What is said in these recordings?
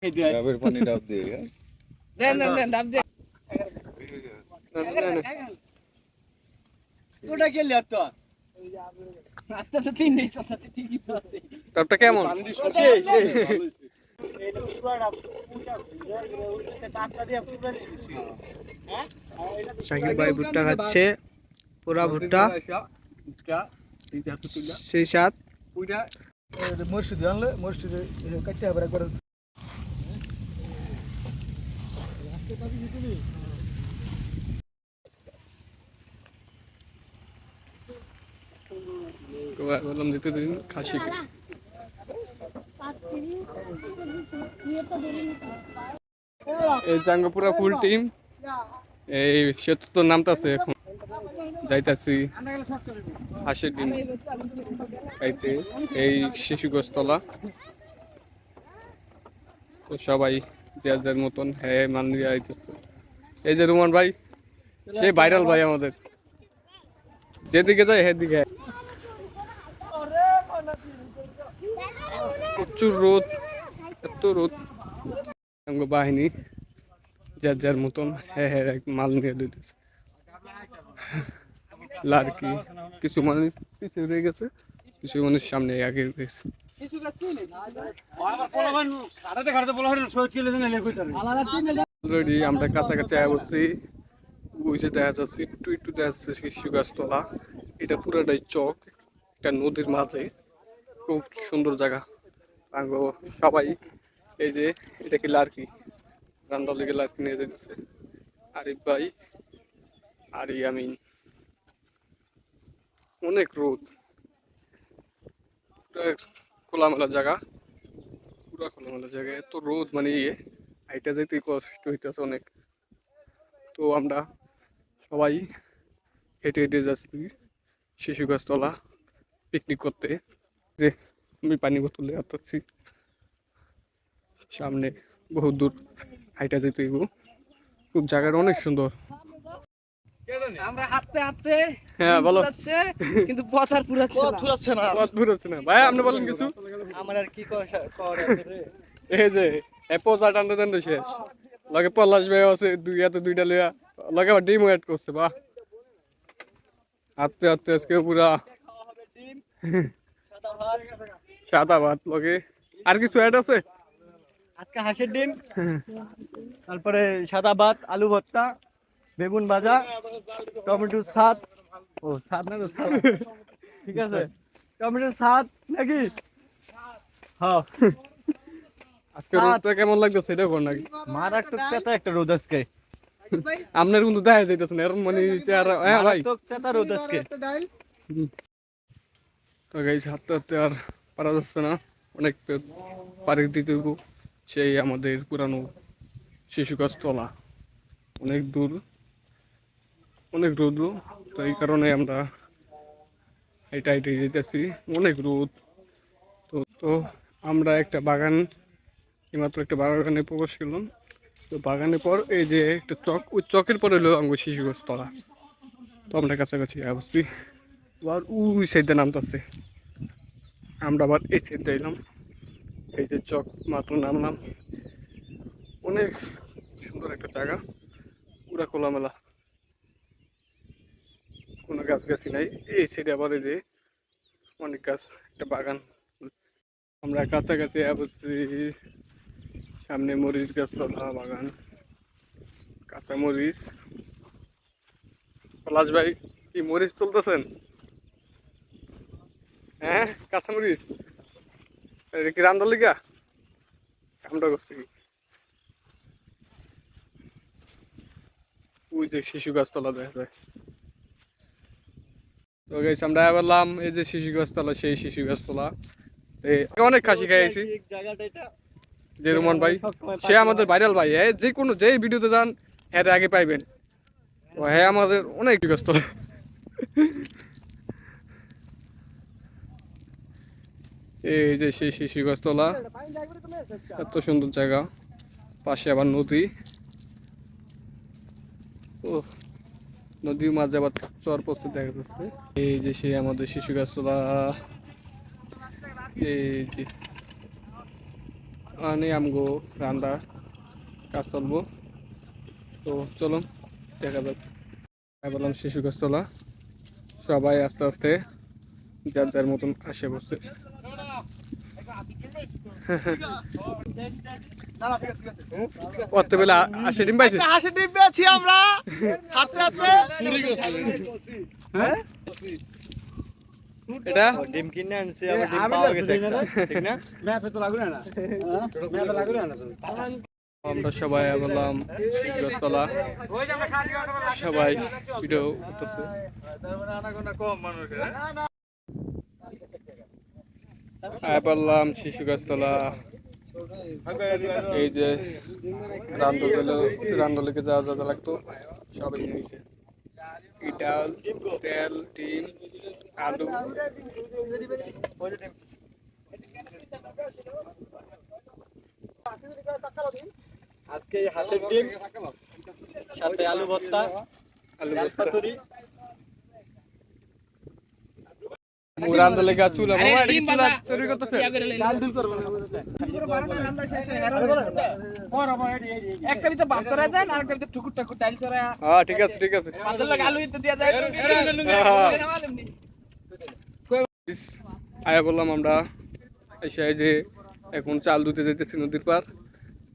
ডাবের পানি ডাব দিয়ে দেন দেন দেন ডাব দে ওটা কে লিয়া তো আচ্ছা তো তিন নেই চলছে ঠিকই তো আছে ডাবটা কেমন? এটা পুরোটা পুরোটা টাকা দিয়ে পুরো হ্যাঁ শাকিল ভাই ভুট্টা খাচ্ছে, পোড়া ভুট্টা, সেই সাথ মসজিদে আনলে মসজিদে কাটতে হবে একবার। বললাম দিতে দিন খাসি এই জাঙ্গপুরা ফুল টিম এই সেতু তো নামতাছে এখন যাইতাছি হাঁসের ডিম খাইতে এই শিশু গোস্তলা। তো সবাই যার যার মতন হ্যাঁ মানিয়ে আইতেছে। এই যে রুমান ভাই, সে ভাইরাল ভাই আমাদের, যেদিকে যায় সেদিকে প্রচুর রোদ, এত রোদ। বাহিনী যার যার মতন হ্যাঁ হ্যাঁ মাল নিয়ে দিতেছে। লাড়কি কিছু মানুষ পিছিয়ে রয়ে গেছে, কিছু মানুষ সামনে আগে রয়েছে। অলরেডি আমরা কাছাকাছি বসছি, বুঝে দেখা যাচ্ছে একটু একটু দেখা যাচ্ছে শিশু গাছতলা। এটা পুরোটাই চক, একটা নদীর মাঝে, খুব সুন্দর জায়গা। সবাই এই যে এটা কি লাড়কি, রান্দার লেগে লাড়কি নিয়ে যেতেছে আরিফ ভাই আর ইয়ামিন। অনেক রোদ, খোলামেলা জায়গা, পুরা খোলামেলা জায়গা, এত রোদ মানে হাইটা যেতে কষ্ট হইতেছে অনেক। তো আমরা সবাই হেঁটে হেঁটে যাচ্ছি শিশু গাছতলা পিকনিক করতে। যে আমি পানি বোতলে আটছি, সামনে বহু দূর হাইটা যেতে খুব জায়গাটা অনেক সুন্দর। আমরা হাঁটতে হাঁটতে হ্যাঁ বলো, কিন্তু পথ আর পুরাচ্ছে না পথ ঘুরাচ্ছে না ভাই। আপনি বলেন কিছু। আমার আর কি কর এই যে এপোজা টানতে টানতে শেষ, লগে পলাশ ভাই আছে দুইটা লইয়া, লগে আবার ডিম ওয়েট করছে। বাহ, হাঁটতে হাঁটতে আজকে পুরা সাদা ভাত লগে আর কিছু অ্যাড আছে। আজকে হাঁসের ডিম, তারপরে সাদা ভাত, আলু ভর্তা, বেগুন ভাজা, টমেটোর সাদ। ও সাদ না তো সাদ, ঠিক আছে, টমেটোর সাদ নাকি? হ্যাঁ, আজকে রোদটা কেমন লাগতেছে এটা কোন নাকি? মারাত্মক চেতা একটা রোদ আজকে। আপনার কিন্তু দেখা যাইতেছে না এরকম মানে চেহারা। হ্যাঁ ভাই, মারাত্মক চেতা রোদ আজকে। তো গাইস হাঁটতে হাঁটতে আর পারা যাচ্ছে না, অনেক পাড়ি দিতে হইব সেই আমাদের পুরানো শিশু গাছতলা। অনেক দূর, অনেক রোদ, তো এই কারণে আমরা এটা হেঁটে যেতেছি, অনেক রোদ। তো তো আমরা একটা বাগান, এইমাত্র একটা বাগানে প্রবেশ করলাম। তো বাগানের পর এই যে একটা চক, ওই চকের পরে হলো আমার শিশু গাছতলা। তো আমরা কাছাকাছি আসছি, আবার ওই সাইডে নামতেছে, আমরা আবার এই সাইডে এলাম। এই যে চক মাত্র নামলাম, অনেক সুন্দর একটা জায়গা, পুরা খোলামেলা, কোনো গাছ গাছি নাই। এই সাইডে আবার এই যে অনেক গাছ, একটা বাগান। আমরা কাছাকাছি বসছি, সামনে মরিচ গাছ তলা বাগান, কাঁচা মরিচ। পলাশ ভাই কি মরিচ তুলতেছেন? হ্যাঁ কাঁচা মরিচ, এটা কি রান্দার লিগা কামটা করছে কি? ওই যে শিশু গাছতলা দেখা যায়। তো গেছি আমরা বললাম এই যে শিশু গাছতলা, সেই শিশু গাছতলা অনেক খাসি খাইছি। যে রুমান ভাই, সে আমাদের ভাইরাল ভাই, যে কোনো যেই ভিডিওতে যান হ্যাঁ আগে পাইবেন। ও হ্যাঁ আমাদের অনেক গাছতলা। এই যে সেই শিশু গাছতলা, এত সুন্দর জায়গা, পাশে আবার নদী। ও নদীর মাঝে আবার চর পড়তে দেখা যাচ্ছে। এই যে সেই আমাদের শিশু গাছতলা, এই যে নিয়ে আমগো রান্না কাজ চলবো। তো চলো দেখা যাক। বললাম শিশু গাছতলা, সবাই আস্তে আস্তে যার যার মতন আসে বসছে। কত বেলা আসে ডিম পাইছে? হাঁসের ডিম পেয়েছি আমরা হাতে হাতে। হ্যাঁ এটা ডিম কিনে আনছি, আমার ডিম পাওয়া গেছে একটা, ঠিক না? ম্যাপে তো লাগবে না, ম্যাপে লাগবে না তো। আমরা সবাই বললাম শিশু গাছতলা, সবাই ভিডিও করতেছে। বললাম শিশু গাছতলা, এই যে রান্ধলেকে যা যা লাগতো সবাই নিয়েছে। ডাল, তেল, ডিম, আলু। আজকে হাঁসের ডিম সাথে আলু ভর্তা, আলু ডাল পাতুরি। রান্ধলেকে চুলা মামা এটা কি চুলা তৈরি করতেছে? ডাল দুল করব না একটা ভিতর বাচ্চারা দেন আর একটা ভিতর টুকুর টুকুর ডাল চড়া। হ্যাঁ ঠিক আছে ঠিক আছে। পাতল লাগে আলু ইতে দিয়া যায়। আয়া বললাম আমরা এসে যে এখন চাল ধুতে যেতেছি নদীর পার।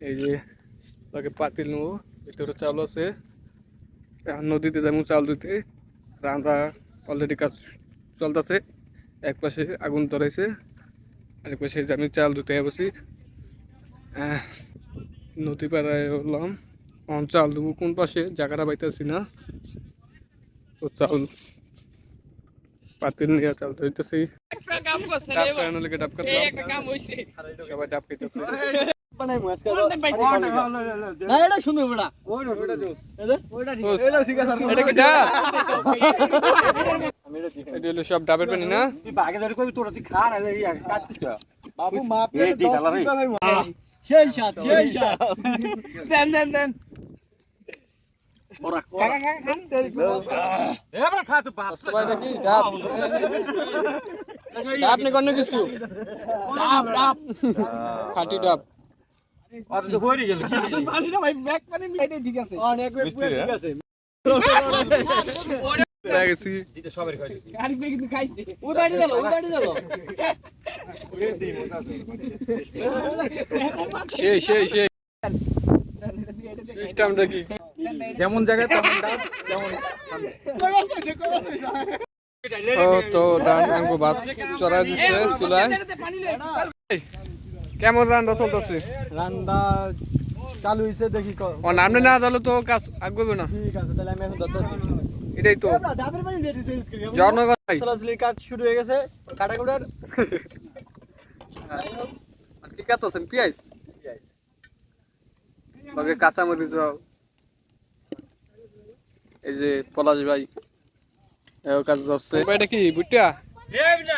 এই যে তাকে পাতিল নেবো, ভিতরে চাল আছে, নদীতে যাবো চাল ধুতে। রান্না অলরেডি কাজ চলতেছে, এক পাশে আগুন ধরাইছে, আরেক পাশে আমি চাল ধুতে বসি। নদী পাড়ায় বললাম চাল দেবো কোন পাশে জায়গাটা পাইতেছি না, তো চাল পাতিল নিয়ে চাল ধুইতেছি। সবাই ডাব খাইতেছে। না এটা সুন্দর বড়া, ওইটা জোস, এটা ঠিক আছে। এটা কি ডাব? এটা হলো সব ডাবের পানি না? তুই বাগে ধরে কবি তোরা তুই খা না এই কাটছিস তো বাবু মাপ করে 10 টাকা ভাই। সেই সাত দেন দেন দেন ওরা কাকা খান এবারে খা তো বাস। এটা কি ডাব? ডাব নে কোন কিছু? ডাব ডাব খাঁটি ডাব। আর তো হয়ে গেল কি ভালো না ভাই ব্যাক মানে মিটাই ঠিক আছে অনেক ঠিক আছে। পেয়ে গেছি। দিতে সবারই খাইছি আরেক বে কিন্তু খাইছে ওই বাড়ি গেল সেই সেই সেই সিস্টেমটা কি? যেমন জায়গায় তেমন ডাব, যেমন ও তো ডান আঙ্গো ভাত চড়াই দিচ্ছে চুলায়। কেমন রান্না চলতেছে? রান্না চালু হইছে দেখি ও নামনে না তাহলে তো কাজ আগবে না। ঠিক আছে তাহলে আমি এখন দত্তছি। এটাই তো ডাবের বাড়ি রেডি করি জনগণ ভাই। চলাচলের কাজ শুরু হয়ে গেছে কাটাকুটার। কি কাটছেন? পেঁয়াজ লগে কাঁচা মরিচ। এই যে পলাশ ভাই এও কাজ করছে। এটা কি বুটিয়া?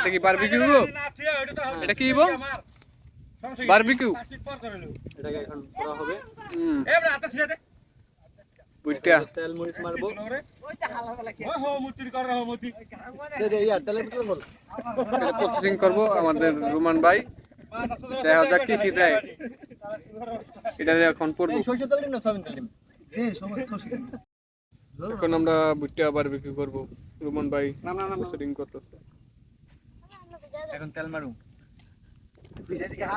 এটা কি বারবিকিউ? এটা কি বল? বারবিকিউ এটাকে এখন করা হবে। বুটিয়া তেল মরিচ মারবো। দে দে ইয়া তেলের ভিতর বল। প্রসেসিং করব আমাদের রুমান ভাই। দেখা যাক কি কি দেয়। এটা এখন পড়বো। এই সরষে তেল দিন না সয়াবিন তেল দিন? এই সময় সরষে। এখন আমরা বুটিয়া বারবিকিউ করব। রুমান ভাই প্রসেসিং করতেছে। এখন তেল মারু।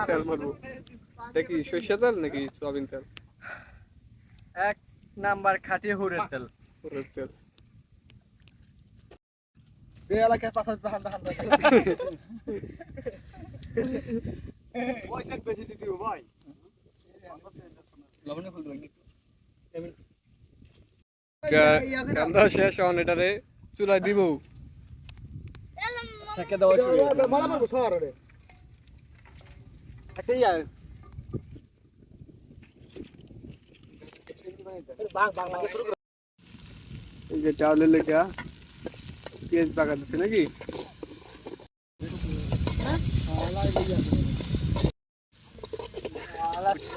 তেল মারবো। এটা কি সরষে তেল নাকি সয়াবিন তেল? এক নাম্বার খাঁটি হুড়ের তেল। পুরো তেল। এই এলাকায় পাশা হান্ডা হান্ডা। পয়সা বেশি দিতে হবে ভাই। লবণে ফুল দিন। রান্না শেষ হন এটারে চুলায় দিব। সেকে দাও শুরু। মারা মারবো সর রে। একটা ইয়া এই যে চাউলের লেখা পেঁয়াজ পাকা দিচ্ছে নাকি?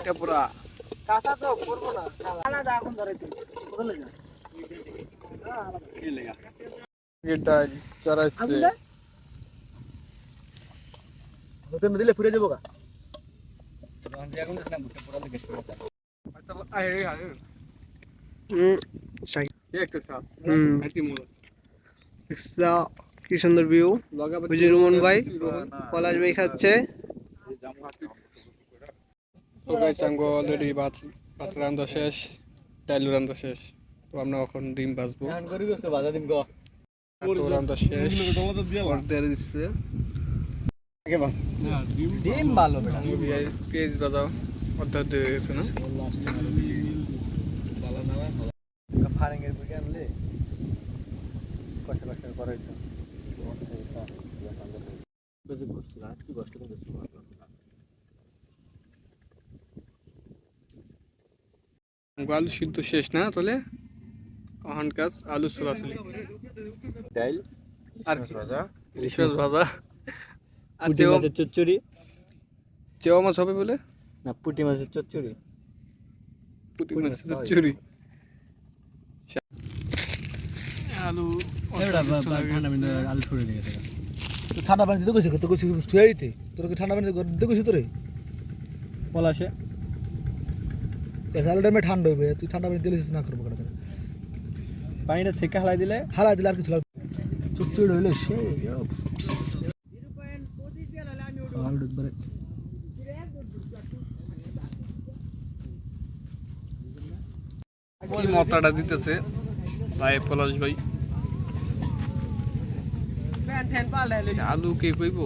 এটা পুরা কাঁচা তো করবো না। আলাদা এখন ধরে তুই। বলে যা। এটা চড়াইছে। ওতে দিলে ফুরে যাবো গা। কি সুন্দর ভিউ। রুমন ভাই পলাশ ভাই খাচ্ছে। অলরেডি ভাত রান্না শেষ, ডাইল রান্না শেষ। তো আমরা এখন ডিম ভাজবো। তো রান্না শেষ, অর্ধেক দিচ্ছে ডিম ভালো বেটা পেঁয়াজ ভাজা অর্ধেক দিয়ে গেছে না। ফারেঙ্গের বুকে আনলে কষ্ট কষ্ট করে আলু সিদ্ধ শেষ না তাহলে অহন কাজ আলু ছোলাছুলি ডাইল আর কি ভাজা, ইলিশ মাছ ভাজা আর পুঁটি মাছের চচ্চড়ি। চেওয়া মাছ হবে বলে না পুঁটি মাছের চচ্চড়ি। পুঁটি মাছের চচ্চড়ি। আলু আলু ছড়ে দিয়েছে ঠান্ডা পানি দিতে কইছে তো কইছে থুয়ে দিতে তোর কি ঠান্ডা পানি দিতে কইছে তোরে পলাশে আলুটা মে ঠান্ডা হবে তুই ঠান্ডা পানি দিলে না করবো কেন পানিটা সেকা হালাই দিলে আর কিছু লাগবে চুপচুপ হইলে সে আলু একবারে কি মশলাটা দিতেছে ভাই পলাশ ভাই। আলু কে কইব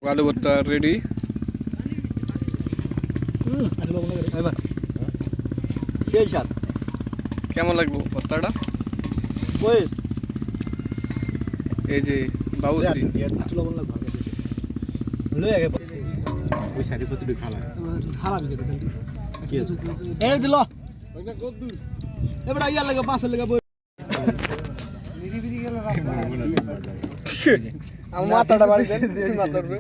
আলু ভর্তা রেডি। সেই সাত কেমন লাগলো ভর্তাটা? বয়স এই যে বাবুসি লয়ে আগে ওই সাইডে কত খালা বিকে কি এই দিল এবড়া ইয়া লাগা পাঁচ লাগা আমার মাথাটা বাড়ি দেন মাথার উপরে